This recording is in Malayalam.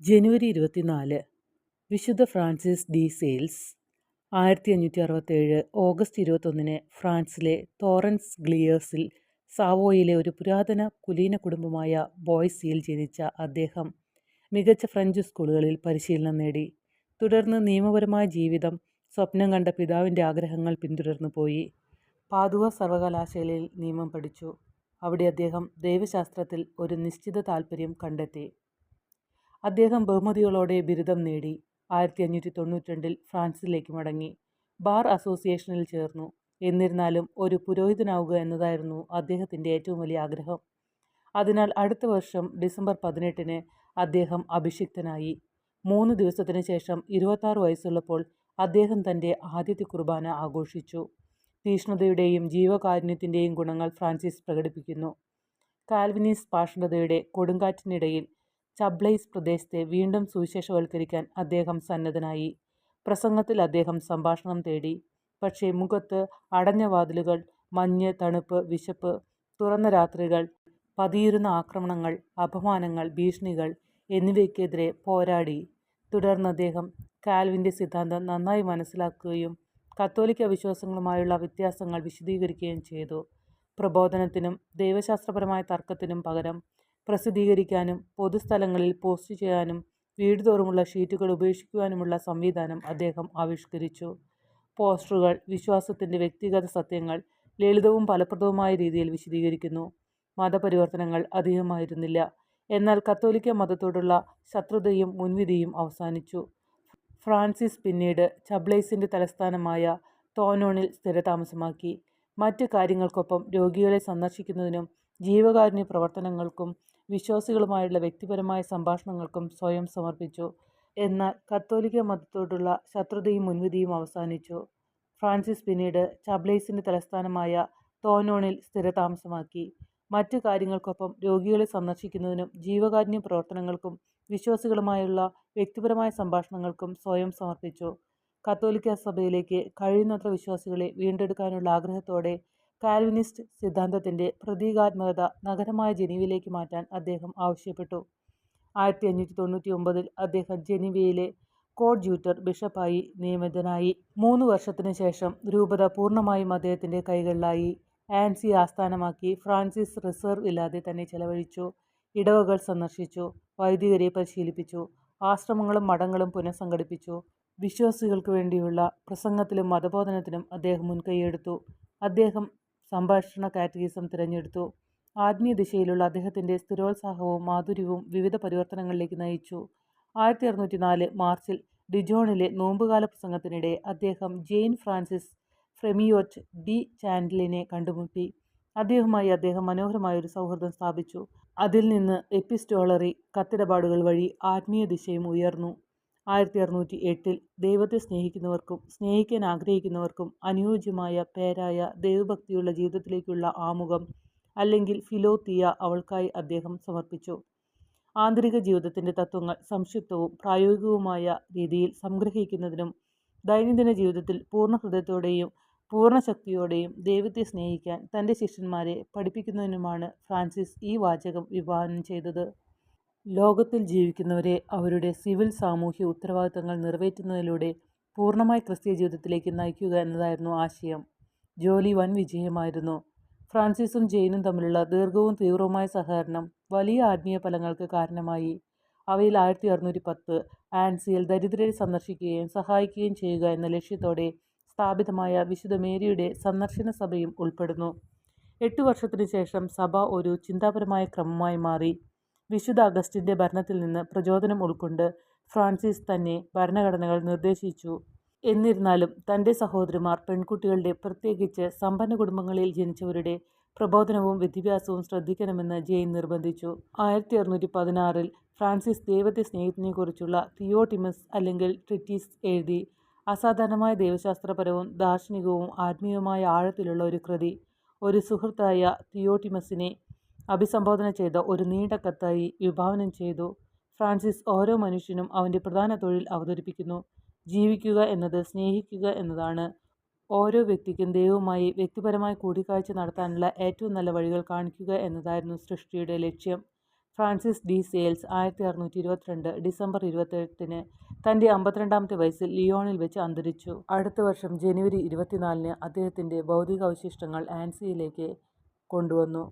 ജനുവരി 24 വിശുദ്ധ ഫ്രാൻസിസ് ഡി സെയിൽസ്. 1567 ഓഗസ്റ്റ് 21 ഫ്രാൻസിലെ തോറൻസ് ഗ്ലിയേഴ്സിൽ സാവോയിലെ ഒരു പുരാതന കുലീന കുടുംബമായ ബോയ്സിയിൽ ജനിച്ച അദ്ദേഹം മികച്ച ഫ്രഞ്ച് സ്കൂളുകളിൽ പരിശീലനം നേടി. തുടർന്ന് നിയമപരമായ ജീവിതം സ്വപ്നം കണ്ട പിതാവിൻ്റെ ആഗ്രഹങ്ങൾ പിന്തുടർന്നു പോയി. പാദുവ സർവകലാശാലയിൽ നിയമം പഠിച്ചു. അവിടെ അദ്ദേഹം ദൈവശാസ്ത്രത്തിൽ ഒരു നിശ്ചിത താൽപ്പര്യം കണ്ടെത്തി. അദ്ദേഹം ബഹുമതികളോടെ ബിരുദം നേടി. 1592 ഫ്രാൻസിലേക്ക് മടങ്ങി. ബാർ അസോസിയേഷനിൽ ചേർന്നു. എന്നിരുന്നാലും ഒരു പുരോഹിതനാവുക എന്നതായിരുന്നു അദ്ദേഹത്തിൻ്റെ ഏറ്റവും വലിയ ആഗ്രഹം. അതിനാൽ അടുത്ത വർഷം ഡിസംബർ 18 അദ്ദേഹം അഭിഷിക്തനായി. 3 ദിവസത്തിന് ശേഷം 26 വയസ്സുള്ളപ്പോൾ അദ്ദേഹം തൻ്റെ ആദ്യത്തെ കുർബാന ആഘോഷിച്ചു. തീഷ്ണതയുടെയും ജീവകാരുണ്യത്തിൻ്റെയും ഗുണങ്ങൾ ഫ്രാൻസിസ് പ്രകടിപ്പിക്കുന്നു. കാൽവിനിസ്റ്റ് പാഷണ്ഡതയുടെ കൊടുങ്കാറ്റിനിടയിൽ ചബ്ലൈസ് പ്രദേശത്തെ വീണ്ടും സുവിശേഷവൽക്കരിക്കാൻ അദ്ദേഹം സന്നദ്ധനായി. പ്രസംഗത്തിൽ അദ്ദേഹം സംഭാഷണം തേടി. പക്ഷേ മുഖത്ത് അടഞ്ഞ വാതിലുകൾ, മഞ്ഞ്, തണുപ്പ്, വിശപ്പ്, തുറന്ന രാത്രികൾ, പതിയിരുന്ന ആക്രമണങ്ങൾ, അപമാനങ്ങൾ, ഭീഷണികൾ എന്നിവയ്ക്കെതിരെ പോരാടി. തുടർന്ന് അദ്ദേഹം കാൽവിൻ്റെ സിദ്ധാന്തം നന്നായി മനസ്സിലാക്കുകയും കത്തോലിക്ക വിശ്വാസങ്ങളുമായുള്ള വ്യത്യാസങ്ങൾ വിശദീകരിക്കുകയും ചെയ്തു. പ്രബോധനത്തിനും ദൈവശാസ്ത്രപരമായ തർക്കത്തിനും പകരം പ്രസിദ്ധീകരിക്കാനും പൊതുസ്ഥലങ്ങളിൽ പോസ്റ്റ് ചെയ്യാനും വീടുതോറുമുള്ള ഷീറ്റുകൾ ഉപേക്ഷിക്കുവാനുമുള്ള സംവിധാനം അദ്ദേഹം ആവിഷ്കരിച്ചു. പോസ്റ്ററുകൾ വിശ്വാസത്തിൻ്റെ വ്യക്തിഗത സത്യങ്ങൾ ലളിതവും ഫലപ്രദവുമായ രീതിയിൽ വിശദീകരിക്കുന്നു. മതപരിവർത്തനങ്ങൾ അധികമായിരുന്നില്ല. എന്നാൽ കത്തോലിക്ക മതത്തോടുള്ള ശത്രുതയും മുൻവിധിയും അവസാനിച്ചു. ഫ്രാൻസിസ് പിന്നീട് ചബ്ലൈസിൻ്റെ തലസ്ഥാനമായ തോനോണിൽ സ്ഥിരതാമസമാക്കി. മറ്റ് കാര്യങ്ങൾക്കൊപ്പം രോഗികളെ സന്ദർശിക്കുന്നതിനും ജീവകാരുണ്യ പ്രവർത്തനങ്ങൾക്കും വിശ്വാസികളുമായുള്ള വ്യക്തിപരമായ സംഭാഷണങ്ങൾക്കും സ്വയം സമർപ്പിച്ചു. എന്നാൽ കത്തോലിക്ക മതത്തോടുള്ള ശത്രുതയും മുൻവിധിയും അവസാനിച്ചു. ഫ്രാൻസിസ് പിന്നീട് ചബ്ലൈസിൻ്റെ തലസ്ഥാനമായ തോനോണിൽ സ്ഥിരതാമസമാക്കി. മറ്റ് കാര്യങ്ങൾക്കൊപ്പം രോഗികളെ സന്ദർശിക്കുന്നതിനും ജീവകാരുണ്യ പ്രവർത്തനങ്ങൾക്കും വിശ്വാസികളുമായുള്ള വ്യക്തിപരമായ സംഭാഷണങ്ങൾക്കും സ്വയം സമർപ്പിച്ചു. കത്തോലിക്ക സഭയിലേക്ക് കഴിയുന്നത്ര വിശ്വാസികളെ വീണ്ടെടുക്കാനുള്ള ആഗ്രഹത്തോടെ കാൽവിനിസ്റ്റ് സിദ്ധാന്തത്തിൻ്റെ പ്രതീകാത്മകത നഗരമായ ജനീവയിലേക്ക് മാറ്റാൻ അദ്ദേഹം ആവശ്യപ്പെട്ടു. 1599 അദ്ദേഹം ജനീവയിലെ കോഡ്ജ്യൂറ്റർ ബിഷപ്പായി നിയമിതനായി. 3 വർഷത്തിന് ശേഷം രൂപത പൂർണ്ണമായും അദ്ദേഹത്തിൻ്റെ കൈകളിലായി. ആൻസി ആസ്ഥാനമാക്കി ഫ്രാൻസിസ് റിസർവ് ഇല്ലാതെ തന്നെ ചെലവഴിച്ചു. ഇടവകൾ സന്ദർശിച്ചു. വൈദികരെ പരിശീലിപ്പിച്ചു. ആശ്രമങ്ങളും മഠങ്ങളും പുനഃസംഘടിപ്പിച്ചു. വിശ്വാസികൾക്ക് വേണ്ടിയുള്ള പ്രസംഗത്തിലും മതബോധനത്തിനും അദ്ദേഹം മുൻകൈയെടുത്തു. അദ്ദേഹം സംഭാഷണ കാറ്റഗിസം തിരഞ്ഞെടുത്തു. ആത്മീയ ദിശയിലുള്ള അദ്ദേഹത്തിൻ്റെ സ്ഥിരോത്സാഹവും മാധുര്യവും വിവിധ പരിവർത്തനങ്ങളിലേക്ക് നയിച്ചു. 1604 മാർച്ചിൽ ഡിജോണിലെ നോമ്പുകാല പ്രസംഗത്തിനിടെ അദ്ദേഹം ജെയിൻ ഫ്രാൻസിസ് ഫ്രെമിയോറ്റ് ഡി ചാൻഡലിനെ കണ്ടുമുട്ടി. അദ്ദേഹവുമായി അദ്ദേഹം മനോഹരമായൊരു സൗഹൃദം സ്ഥാപിച്ചു. അതിൽ നിന്ന് എപ്പിസ്റ്റോളറി കത്തിടപാടുകൾ വഴി ആത്മീയ ദിശയും ഉയർന്നു. 1608 ദൈവത്തെ സ്നേഹിക്കുന്നവർക്കും സ്നേഹിക്കാൻ ആഗ്രഹിക്കുന്നവർക്കും അനുയോജ്യമായ പേരായ ദൈവഭക്തിയുള്ള ജീവിതത്തിലേക്കുള്ള ആമുഖം അല്ലെങ്കിൽ ഫിലോത്തിയ അവൾക്കായി അദ്ദേഹം സമർപ്പിച്ചു. ആന്തരിക ജീവിതത്തിൻ്റെ തത്വങ്ങൾ സംക്ഷിപ്തവും പ്രായോഗികവുമായ രീതിയിൽ സംഗ്രഹിക്കുന്നതിനും ദൈനംദിന ജീവിതത്തിൽ പൂർണ്ണ ഹൃദയത്തോടെയും പൂർണ്ണ ശക്തിയോടെയും ദൈവത്തെ സ്നേഹിക്കാൻ തൻ്റെ ശിഷ്യന്മാരെ പഠിപ്പിക്കുന്നതിനുമാണ് ഫ്രാൻസിസ് ഈ വാചകം വിഭാവനം ചെയ്തത്. ലോകത്തിൽ ജീവിക്കുന്നവരെ അവരുടെ സിവിൽ സാമൂഹ്യ ഉത്തരവാദിത്തങ്ങൾ നിറവേറ്റുന്നതിലൂടെ പൂർണ്ണമായ ക്രിസ്തീയ ജീവിതത്തിലേക്ക് നയിക്കുക എന്നതായിരുന്നു ആശയം. ജോലി വൻ വിജയമായിരുന്നു. ഫ്രാൻസിസും ജെയിനും തമ്മിലുള്ള ദീർഘവും തീവ്രവുമായ സഹകരണം വലിയ ആത്മീയ ഫലങ്ങൾക്ക് കാരണമായി. അവയിൽ 1610 ആൻസിയിൽ ദരിദ്രരെ സന്ദർശിക്കുകയും സഹായിക്കുകയും ചെയ്യുക എന്ന ലക്ഷ്യത്തോടെ സ്ഥാപിതമായ വിശുദ്ധ മേരിയുടെ സന്ദർശന സഭയും ഉൾപ്പെടുന്നു. 8 വർഷത്തിനു ശേഷം സഭ ഒരു ചിന്താപരമായ ക്രമമായി മാറി. വിശുദ്ധ അഗസ്റ്റിൻ്റെ ഭരണത്തിൽ നിന്ന് പ്രചോദനം ഉൾക്കൊണ്ട് ഫ്രാൻസിസ് തന്നെ ഭരണഘടനകൾ നിർദ്ദേശിച്ചു. എന്നിരുന്നാലും തൻ്റെ സഹോദരിമാർ, പെൺകുട്ടികളുടെ, പ്രത്യേകിച്ച് സമ്പന്ന കുടുംബങ്ങളിൽ ജനിച്ചവരുടെ പ്രബോധനവും വിദ്യാഭ്യാസവും ശ്രദ്ധിക്കണമെന്ന് ജെയിൻ നിർബന്ധിച്ചു. 1616 ഫ്രാൻസിസ് ദൈവത്തെ സ്നേഹിക്കുന്നതിനെക്കുറിച്ചുള്ള തിയോട്ടിമസ് അല്ലെങ്കിൽ ട്രിറ്റീസ് എഴുതി. അസാധാരണമായ ദൈവശാസ്ത്രപരവും ദാർശനികവും ആത്മീയവുമായ ആഴത്തിലുള്ള ഒരു കൃതി. ഒരു സുഹൃത്തായ തിയോട്ടിമസിനെ അഭിസംബോധന ചെയ്ത ഒരു നീണ്ട കത്തായി വിഭാവനം ചെയ്തു. ഫ്രാൻസിസ് ഓരോ മനുഷ്യനും അവൻ്റെ പ്രധാന തൊഴിൽ അവതരിപ്പിക്കുന്നു. ജീവിക്കുക എന്നത് സ്നേഹിക്കുക എന്നതാണ്. ഓരോ വ്യക്തിക്കും ദൈവവുമായി വ്യക്തിപരമായ കൂടിക്കാഴ്ച നടത്താനുള്ള ഏറ്റവും നല്ല വഴികൾ കാണിക്കുക എന്നതായിരുന്നു സൃഷ്ടിയുടെ ലക്ഷ്യം. ഫ്രാൻസിസ് ഡി സെയിൽസ് 1622 ഡിസംബർ 28 തൻ്റെ 52-ാമത്തെ വയസ്സിൽ ലിയോണിൽ വെച്ച് അന്തരിച്ചു. അടുത്ത വർഷം ജനുവരി 24 അദ്ദേഹത്തിൻ്റെ ഭൗതികാവശിഷ്ടങ്ങൾ ആൻസിയിലേക്ക് കൊണ്ടുവന്നു.